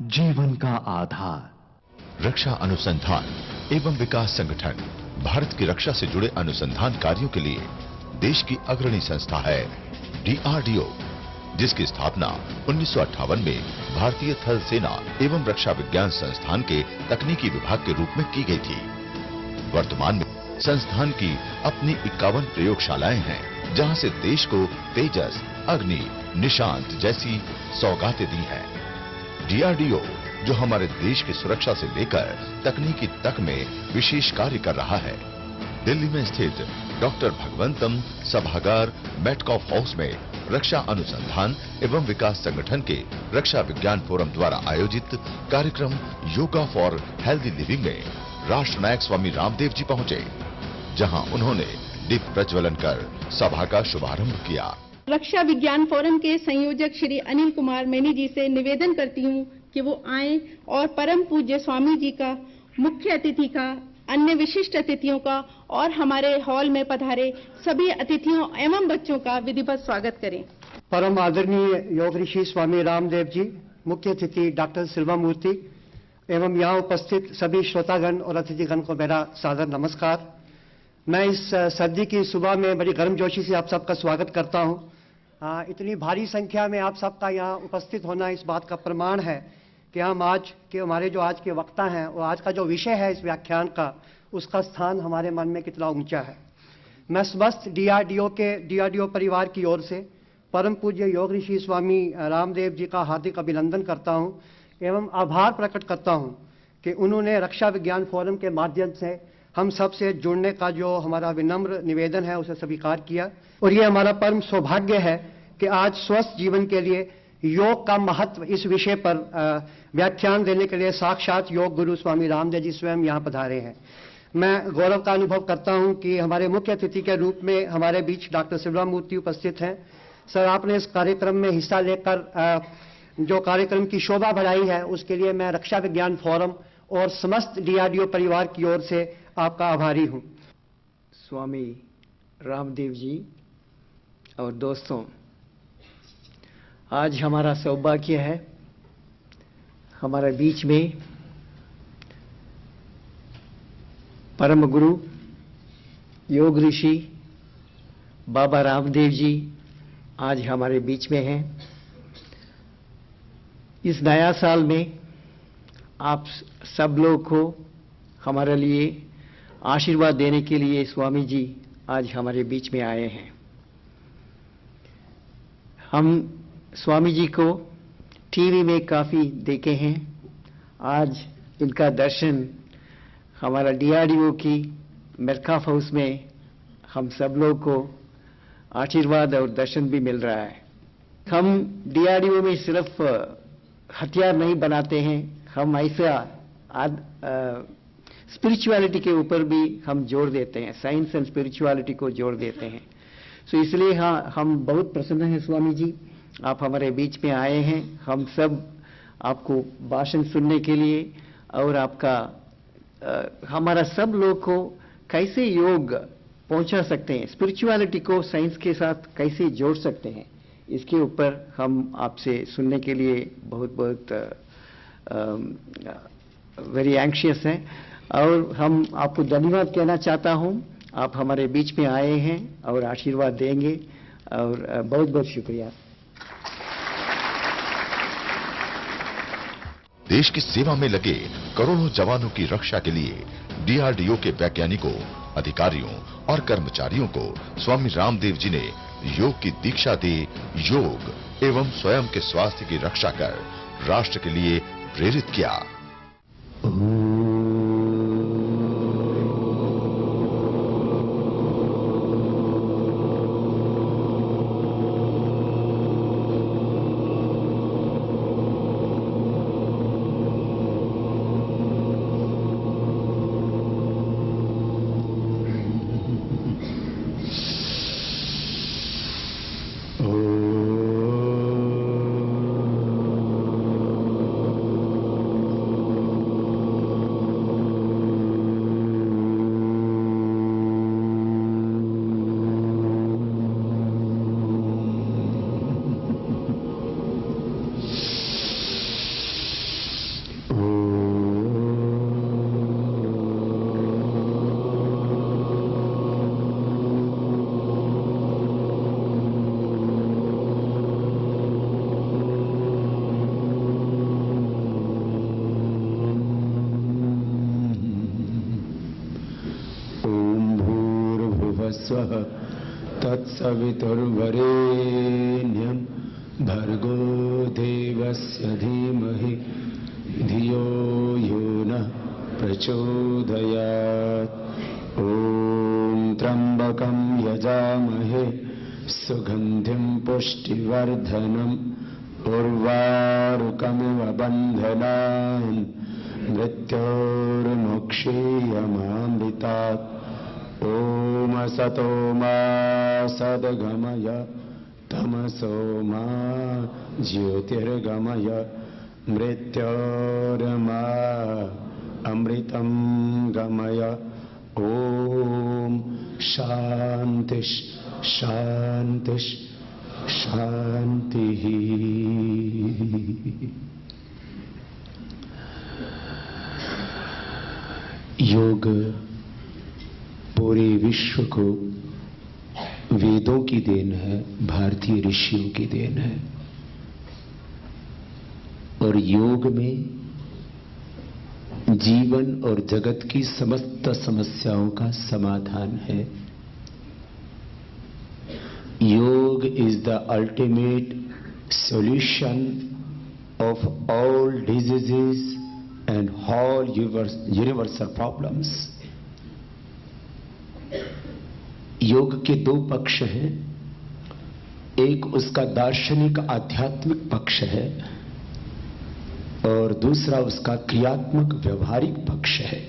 जीवन का आधार। रक्षा अनुसंधान एवं विकास संगठन भारत की रक्षा से जुड़े अनुसंधान कार्यों के लिए देश की अग्रणी संस्था है DRDO, जिसकी स्थापना 1958 में भारतीय थल सेना एवं रक्षा विज्ञान संस्थान के तकनीकी विभाग के रूप में की गई थी। वर्तमान में संस्थान की अपनी 51 प्रयोगशालाएं हैं, जहां से देश को तेजस, अग्नि, निशांत जैसी सौगातें दी हैं। DRDO, जो हमारे देश की सुरक्षा से लेकर तकनीकी तक में विशेष कार्य कर रहा है, दिल्ली में स्थित डॉक्टर भगवंतम सभागार मेटकॉफ हाउस में रक्षा अनुसंधान एवं विकास संगठन के रक्षा विज्ञान फोरम द्वारा आयोजित कार्यक्रम योगा फॉर हेल्दी लिविंग में राष्ट्र नायक स्वामी रामदेव जी पहुंचे, जहां उन्होंने दीप प्रज्वलन कर सभा का शुभारंभ किया। रक्षा विज्ञान फोरम के संयोजक श्री अनिल कुमार मैनी जी से निवेदन करती हूं कि वो आएं और परम पूज्य स्वामी जी का, मुख्य अतिथि का, अन्य विशिष्ट अतिथियों का और हमारे हॉल में पधारे सभी अतिथियों एवं बच्चों का विधिवत स्वागत करें। परम आदरणीय योग ऋषि स्वामी रामदेव जी, मुख्य अतिथि डॉक्टर सिल्वा मूर्ति एवं यहाँ उपस्थित सभी श्रोतागण और अतिथिगण को मेरा सादर नमस्कार। मैं इस सर्दी की सुबह में बड़ी गर्मजोशी से आप सबका स्वागत करता हूँ। इतनी भारी संख्या में आप सबका यहाँ उपस्थित होना इस बात का प्रमाण है कि हम आज के हमारे जो आज के वक्ता हैं और आज का जो विषय है इस व्याख्यान का, उसका स्थान हमारे मन में कितना ऊंचा है। मैं समस्त DRDO परिवार की ओर से परम पूज्य योग ऋषि स्वामी रामदेव जी का हार्दिक अभिनंदन करता हूं एवं आभार प्रकट करता हूं कि उन्होंने रक्षा विज्ञान फोरम के माध्यम से हम सब से जुड़ने का जो हमारा विनम्र निवेदन है उसे स्वीकार किया। और ये हमारा परम सौभाग्य है कि आज स्वस्थ जीवन के लिए योग का महत्व इस विषय पर व्याख्यान देने के लिए साक्षात योग गुरु स्वामी रामदेव जी स्वयं यहाँ पधारे हैं। मैं गौरव का अनुभव करता हूँ कि हमारे मुख्य अतिथि के रूप में हमारे बीच डॉक्टर सिल्वा मूर्ति उपस्थित हैं। सर, आपने इस कार्यक्रम में हिस्सा लेकर जो कार्यक्रम की शोभा बढ़ाई है, उसके लिए मैं रक्षा विज्ञान फोरम और समस्त DRDO परिवार की ओर से आपका आभारी हूँ। स्वामी रामदेव जी और दोस्तों, आज हमारा सौभाग्य है हमारे बीच में परम गुरु योग ऋषि बाबा रामदेव जी आज हमारे बीच में हैं। इस नया साल में आप सब लोग को हमारे लिए आशीर्वाद देने के लिए स्वामी जी आज हमारे बीच में आए हैं। हम स्वामी जी को टीवी में काफ़ी देखे हैं, आज इनका दर्शन हमारा DRDO की मेटकॉफ हाउस में हम सब लोग को आशीर्वाद और दर्शन भी मिल रहा है। हम DRDO में सिर्फ हथियार नहीं बनाते हैं, हम ऐसा स्पिरिचुअलिटी के ऊपर भी हम जोड़ देते हैं, साइंस एंड स्पिरिचुअलिटी को जोड़ देते हैं। सो इसलिए हाँ, हम बहुत प्रसन्न हैं स्वामी जी, आप हमारे बीच में आए हैं। हम सब आपको भाषण सुनने के लिए और आपका हमारा सब लोग को कैसे योग पहुंचा सकते हैं, स्पिरिचुअलिटी को साइंस के साथ कैसे जोड़ सकते हैं, इसके ऊपर हम आपसे सुनने के लिए बहुत बहुत वेरी एंग्शियस हैं। और हम आपको धन्यवाद कहना चाहता हूं, आप हमारे बीच में आए हैं और आशीर्वाद देंगे, और बहुत बहुत शुक्रिया। देश की सेवा में लगे करोड़ों जवानों की रक्षा के लिए DRDO के वैज्ञानिकों, अधिकारियों और कर्मचारियों को स्वामी रामदेव जी ने योग की दीक्षा दे योग एवं स्वयं के स्वास्थ्य की रक्षा कर राष्ट्र के लिए प्रेरित किया। तत्सवितुर्वरेण्यं भर्गो देवस्य धीमहि धियो यो नः प्रचोदयात्। ॐ त्र्यम्बकं यजामहे सुगन्धिं पुष्टिवर्धनम् उर्वारुकमिव बन्धनान् मृत्योर्मुक्षीयमामृतात्। ॐ असतो मा सद्गमय तमसो मा ज्योतिर्गमय मृत्योर्मा अमृतं गमय। ॐ शान्ति शान्ति शान्तिः। योग पूरे विश्व को वेदों की देन है, भारतीय ऋषियों की देन है। और योग में जीवन और जगत की समस्त समस्याओं का समाधान है। योग is the ultimate solution of all diseases and all universal problems. योग के दो पक्ष हैं, एक उसका दार्शनिक आध्यात्मिक पक्ष है और दूसरा उसका क्रियात्मक व्यवहारिक पक्ष है।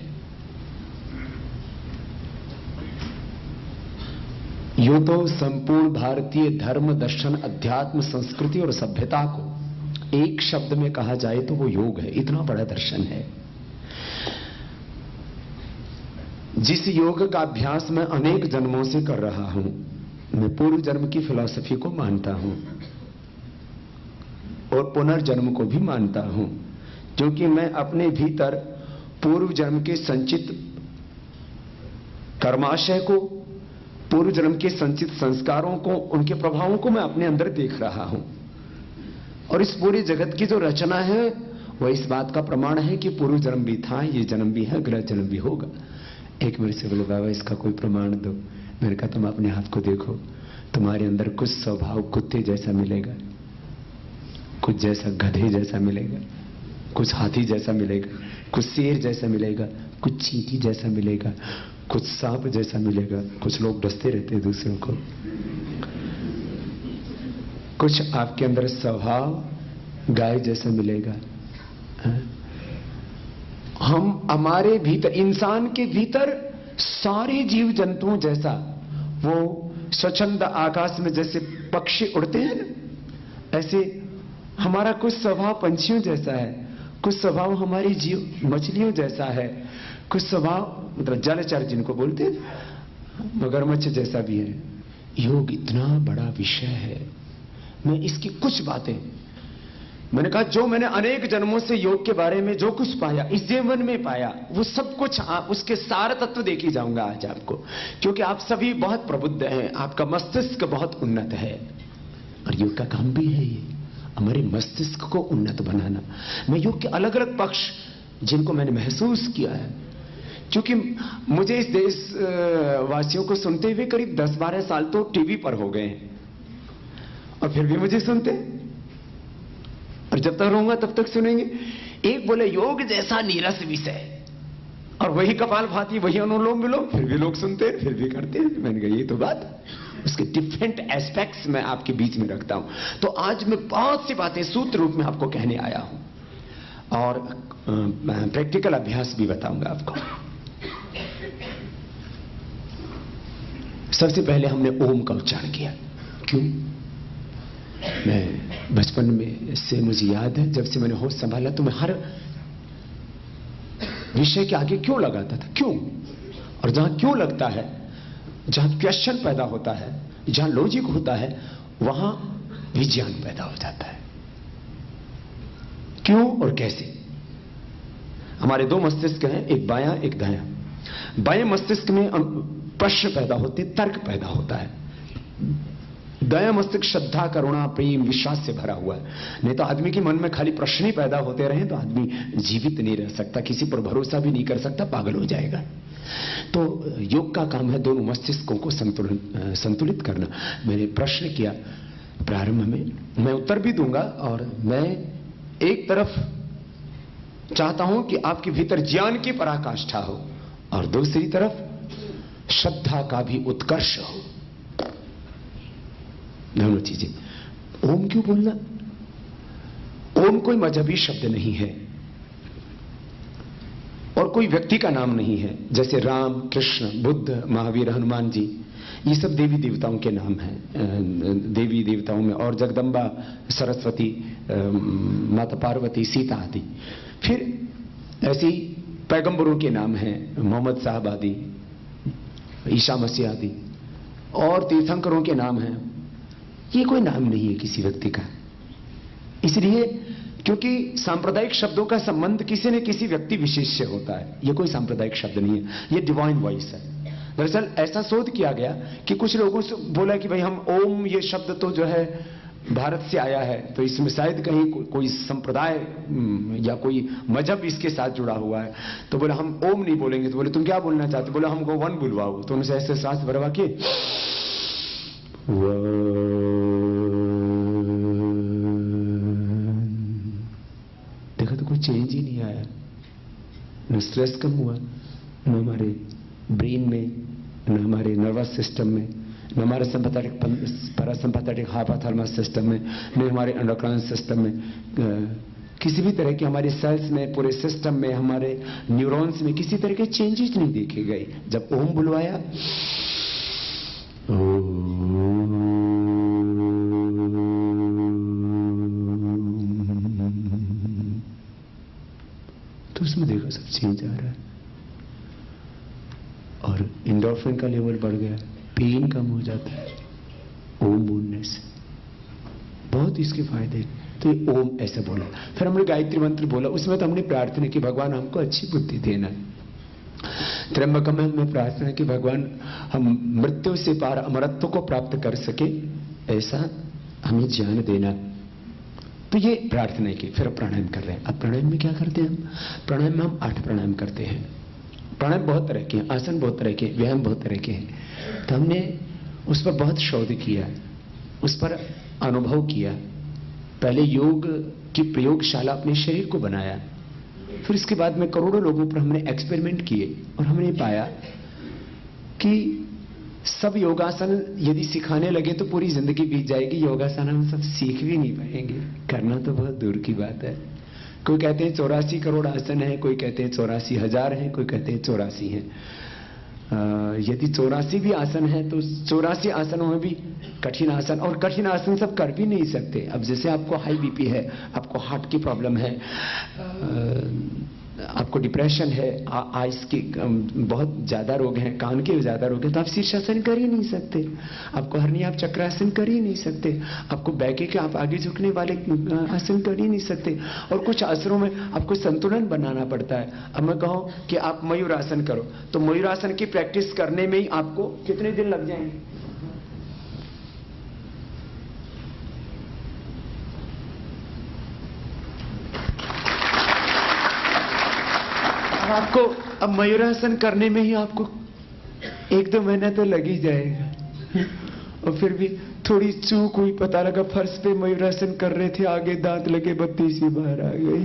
यो तो संपूर्ण भारतीय धर्म दर्शन अध्यात्म संस्कृति और सभ्यता को एक शब्द में कहा जाए तो वो योग है। इतना बड़ा दर्शन है। जिस योग का अभ्यास मैं अनेक जन्मों से कर रहा हूं, मैं पूर्व जन्म की फिलॉसफी को मानता हूं और पुनर्जन्म को भी मानता हूं, क्योंकि मैं अपने भीतर पूर्व जन्म के संचित कर्माशय को, पूर्व जन्म के संचित संस्कारों को, उनके प्रभावों को मैं अपने अंदर देख रहा हूं। और इस पूरी जगत की जो रचना है वह इस बात का प्रमाण है कि पूर्व जन्म भी था, ये जन्म भी है, अगला जन्म भी होगा। एक मेरे से बोले, बाबा इसका कोई प्रमाण दो। मैंने कहा तुम अपने हाथ को देखो, तुम्हारे अंदर कुछ स्वभाव कुत्ते जैसा मिलेगा, कुछ जैसा गधे जैसा मिलेगा, कुछ हाथी जैसा मिलेगा, कुछ शेर जैसा मिलेगा, कुछ चींटी जैसा मिलेगा, कुछ सांप जैसा मिलेगा। कुछ लोग डसते रहते हैं दूसरों को। कुछ आपके अंदर स्वभाव गाय जैसा मिलेगा। हम हमारे भीतर, इंसान के भीतर सारे जीव जंतुओं जैसा, वो स्वच्छंद आकाश में जैसे पक्षी उड़ते हैं ना, ऐसे हमारा कुछ स्वभाव पंछियों जैसा है, कुछ स्वभाव हमारी जीव मछलियों जैसा है, कुछ स्वभाव मतलब जलचर जिनको बोलते हैं मगरमच्छ जैसा भी है। योग इतना बड़ा विषय है। मैं इसकी कुछ बातें, मैंने कहा जो मैंने अनेक जन्मों से योग के बारे में जो कुछ पाया, इस जीवन में पाया, वो सब कुछ उसके सार तत्व देख ही जाऊंगा आज आपको, क्योंकि आप सभी बहुत प्रबुद्ध हैं, आपका मस्तिष्क बहुत उन्नत है और योग का काम भी है ये, हमारे मस्तिष्क को उन्नत बनाना। मैं योग के अलग अलग पक्ष जिनको मैंने महसूस किया है, क्योंकि मुझे इस देश वासियों को सुनते हुए करीब 10-12 साल तो टीवी पर हो गए हैं और फिर भी मुझे सुनते, और जब तक रहूंगा तब तक सुनेंगे। एक बोले योग जैसा नीरस विषय, और वही कपालभाति, वही अनुलोम विलोम, फिर भी लोग सुनते हैं, फिर भी करते हैं। मैंने कहा ये तो बात, उसके डिफरेंट एस्पेक्ट्स मैं आपके बीच में रखता हूं। तो आज मैं बहुत सी बातें सूत्र रूप में आपको कहने आया हूं और प्रैक्टिकल अभ्यास भी बताऊंगा आपको। सबसे पहले हमने ओम का उच्चारण किया। क्यों? मैं बचपन में से मुझे याद है, जब से मैंने होश संभाला तो मैं हर विषय के आगे क्यों लगाता था, क्यों, और जहां क्यों लगता है, जहां क्वेश्चन पैदा होता है, जहां लॉजिक होता है, वहां विज्ञान पैदा हो जाता है। क्यों और कैसे? हमारे दो मस्तिष्क हैं, एक बायां एक दायां। बाएं मस्तिष्क में प्रश्न पैदा होते, तर्क पैदा होता है, दया मस्तिष्क श्रद्धा करुणा प्रेम विश्वास से भरा हुआ है। नहीं तो आदमी के मन में खाली प्रश्न ही पैदा होते रहे तो आदमी जीवित नहीं रह सकता, किसी पर भरोसा भी नहीं कर सकता, पागल हो जाएगा। तो योग का काम है दोनों मस्तिष्कों को संतुलित करना। मैंने प्रश्न किया प्रारंभ में, मैं उत्तर भी दूंगा, और मैं एक तरफ चाहता हूं कि आपके भीतर ज्ञान की पराकाष्ठा हो और दूसरी तरफ श्रद्धा का भी उत्कर्ष हो, दोनों चीजें। ओम क्यों बोलना? ओम कोई मजहबी शब्द नहीं है और कोई व्यक्ति का नाम नहीं है, जैसे राम, कृष्ण, बुद्ध, महावीर, हनुमान जी, ये सब देवी देवताओं के नाम हैं। देवी देवताओं में और जगदम्बा, सरस्वती, माता पार्वती, सीता आदि। फिर ऐसे ही पैगंबरों के नाम हैं, मोहम्मद साहब आदि, ईसा मसीह आदि, और तीर्थंकरों के नाम हैं। ये कोई नाम नहीं है किसी व्यक्ति का, इसलिए क्योंकि सांप्रदायिक शब्दों का संबंध किसी न किसी व्यक्ति विशेष से होता है। ये कोई सांप्रदायिक शब्द नहीं है, ये डिवाइन वॉइस है। दरअसल ऐसा शोध किया गया कि कुछ लोगों से बोला कि भाई हम ओम, ये शब्द तो जो है भारत से आया है, तो इसमें शायद कहीं कोई संप्रदाय या कोई मजहब इसके साथ जुड़ा हुआ है। तो बोला हम ओम नहीं बोलेंगे। तो बोले तुम क्या बोलना चाहते? बोला हमको वन बुलवाओ। तो उनसे ऐसे सांस भरवा के देखा तो कोई चेंज ही नहीं आया, न स्ट्रेस कम हुआ, न हमारे ब्रेन में, न हमारे नर्वस सिस्टम में, न हमारे सिंपैथेटिक पैरासिम्पैथेटिक हाइपोथैलेमस सिस्टम में, न हमारे एंडोक्राइन सिस्टम में, किसी भी तरह के हमारे सेल्स में, पूरे सिस्टम में, हमारे न्यूरॉन्स में किसी तरह के चेंजेस नहीं देखे गए। जब ओम बुलवाया, तो उसमें देखो सब चेंज आ रहा है और एंडोर्फिन का लेवल बढ़ गया, पेन कम हो जाता है ओम बोलने से। बहुत इसके फायदे। तो ये ओम ऐसे बोला। फिर हमने गायत्री मंत्र बोला, उसमें तो हमने प्रार्थना की भगवान हमको अच्छी बुद्धि देना। त्र्यंबकम में हमने प्रार्थना की भगवान हम मृत्यु से पार अमरत्व को प्राप्त कर सके, ऐसा हमें ज्ञान देना। तो ये प्रार्थना की। फिर प्राणायाम कर रहे हैं। अब प्राणायाम में क्या करते हैं हम? प्राणायाम में हम 8 प्राणायाम करते हैं। प्राणायाम बहुत तरह के हैं, आसन बहुत तरह के, व्यायाम बहुत तरह के हैं। तो हमने उस पर बहुत शोध किया, उस पर अनुभव किया। पहले योग की प्रयोगशाला अपने शरीर को बनाया, फिर इसके बाद में करोड़ों लोगों पर हमने एक्सपेरिमेंट किए और हमने पाया कि सब योगासन यदि सिखाने लगे तो पूरी जिंदगी बीत जाएगी। योगासन हम सब सीख भी नहीं पाएंगे, करना तो बहुत दूर की बात है। कोई कहते हैं 84 करोड़ आसन है, कोई कहते हैं 84,000 है, कोई कहते हैं 84 है। यदि 84 भी आसन है तो 84 आसनों में भी कठिन आसन, और कठिन आसन सब कर भी नहीं सकते। अब जैसे आपको हाई बीपी है, आपको हार्ट की प्रॉब्लम है, आपको डिप्रेशन है, आइस के बहुत ज्यादा रोग हैं, कान के ज्यादा रोग हैं, तो आप शीर्षासन कर ही नहीं सकते। आपको हरनी, आप चक्रासन कर ही नहीं सकते। आपको बैके के आप आगे झुकने वाले आसन कर ही नहीं सकते। और कुछ आसनों में आपको संतुलन बनाना पड़ता है। अब मैं कहूं कि आप मयूरासन करो, तो मयूरासन की प्रैक्टिस करने में ही आपको कितने दिन लग जाएंगे? आपको अब मयूरासन करने में ही आपको 1-2 महीना तो लग ही जाएगा। और फिर भी थोड़ी चूक हुई, पता लगा फर्श पे मयूरासन कर रहे थे, आगे दांत लगे, बत्ती सी बाहर आ गई।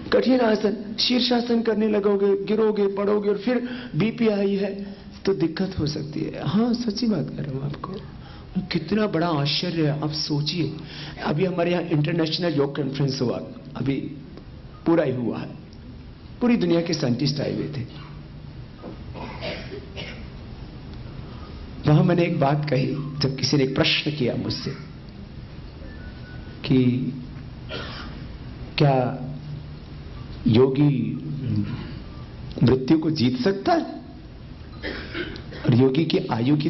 कठिन आसन। शीर्षासन करने लगोगे, गिरोगे, पड़ोगे, और फिर बीपी आई है तो दिक्कत हो सकती है। हाँ, सच्ची बात कर रहा हूं आपको। कितना बड़ा आश्चर्य है, आप सोचिए। अभी हमारे यहाँ इंटरनेशनल योग कॉन्फ्रेंस हुआ, अभी पूरा ही हुआ है। पूरी दुनिया के साइंटिस्ट आए हुए थे। वहां मैंने एक बात कही, जब किसी ने एक प्रश्न किया मुझसे कि क्या योगी मृत्यु को जीत सकता है, और योगी की आयु की